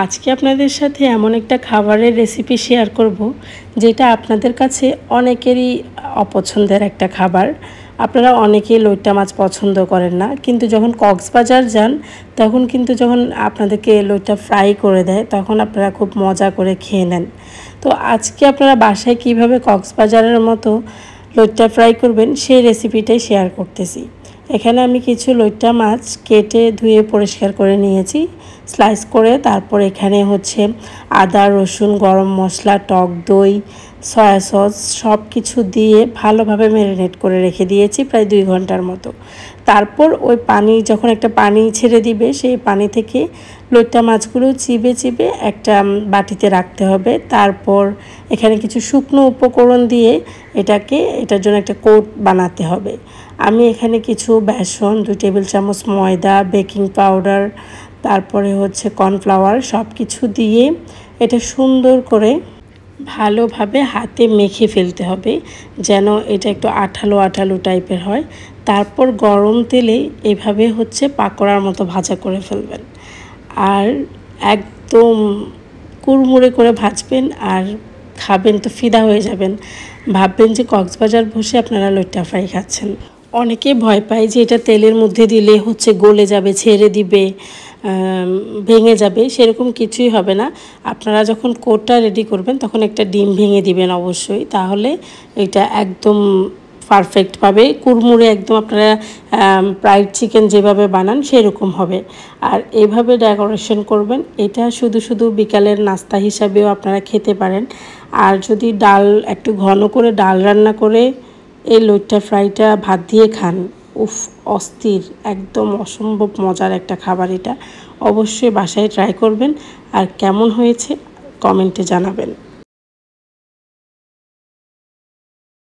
আজকে আপনাদের সাথে এমন একটা খাবারের রেসিপি শেয়ার করব যেটা আপনাদের কাছে অনেকেরই অপছন্দের একটা খাবার। আপনারা অনেকেই লইট্টা মাছ পছন্দ করেন না, কিন্তু যখন কক্সবাজার যান তখন কিন্তু যখন আপনাদেরকে লইট্টা ফ্রাই করে দেয় তখন আপনারা খুব মজা করে খেয়ে নেন। তো আজকে আপনারা বাসায় কিভাবে কক্সবাজারের মতো লইট্টা ফ্রাই করবেন সেই রেসিপিটাই শেয়ার করতেছি। এখানে আমি কিছু লইট্টা মাছ কেটে ধুয়ে পরিষ্কার করে নিয়েছি স্লাইস করে। তারপর এখানে হচ্ছে আদা, রসুন, গরম মশলা, টক দই, সয়া সস সব কিছু দিয়ে ভালোভাবে ম্যারিনেট করে রেখে দিয়েছি প্রায় 2 ঘন্টার মতো। তারপর ওই পানি যখন একটা পানি ছেড়ে দিবে সেই পানি থেকে লইট্টা মাছগুলো চিবে চিবে একটা বাটিতে রাখতে হবে। তারপর এখানে কিছু শুকনো উপকরণ দিয়ে এটার জন্য একটা কোট বানাতে হবে। আমি এখানে কিছু বেসন, 2 টেবিল চামচ ময়দা, বেকিং পাউডার, তারপরে হচ্ছে কর্নফ্লাওয়ার সব কিছু দিয়ে এটা সুন্দর করে ভালোভাবে হাতে মেখে ফেলতে হবে যেন এটা একটু আঠালো আঠালো টাইপের হয়। তারপর গরম তেলে এভাবে হচ্ছে পাকোড়ার মতো ভাজা করে ফেলবেন আর একদম কুড়মুড়ে করে ভাজবেন আর খাবেন তো ফিদা হয়ে যাবেন। ভাববেন যে কক্সবাজার বসে আপনারা লইট্টা ফ্রাই খাচ্ছেন। অনেকে ভয় পায় যে এটা তেলের মধ্যে দিলে হচ্ছে গলে যাবে, ছেড়ে দিবে, ভেঙে যাবে। সেরকম কিছুই হবে না। আপনারা যখন কোটটা রেডি করবেন তখন একটা ডিম ভেঙে দিবেন অবশ্যই, তাহলে এটা একদম পারফেক্টভাবে কুড়মুড়ে একদম আপনারা ফ্রাইড চিকেন যেভাবে বানান সেরকম হবে। আর এইভাবে ডেকোরেশন করবেন। এটা শুধু শুধু বিকালের নাস্তা হিসাবেও আপনারা খেতে পারেন। আর যদি ডাল একটু ঘন করে ডাল রান্না করে এই লইট্টা ফ্রাইটা ভাত দিয়ে খান, উফ অস্থির, একদম অসম্ভব মজার একটা খাবার। এটা অবশ্যই বাসায় ট্রাই করবেন আর কেমন হয়েছে কমেন্টে জানাবেন।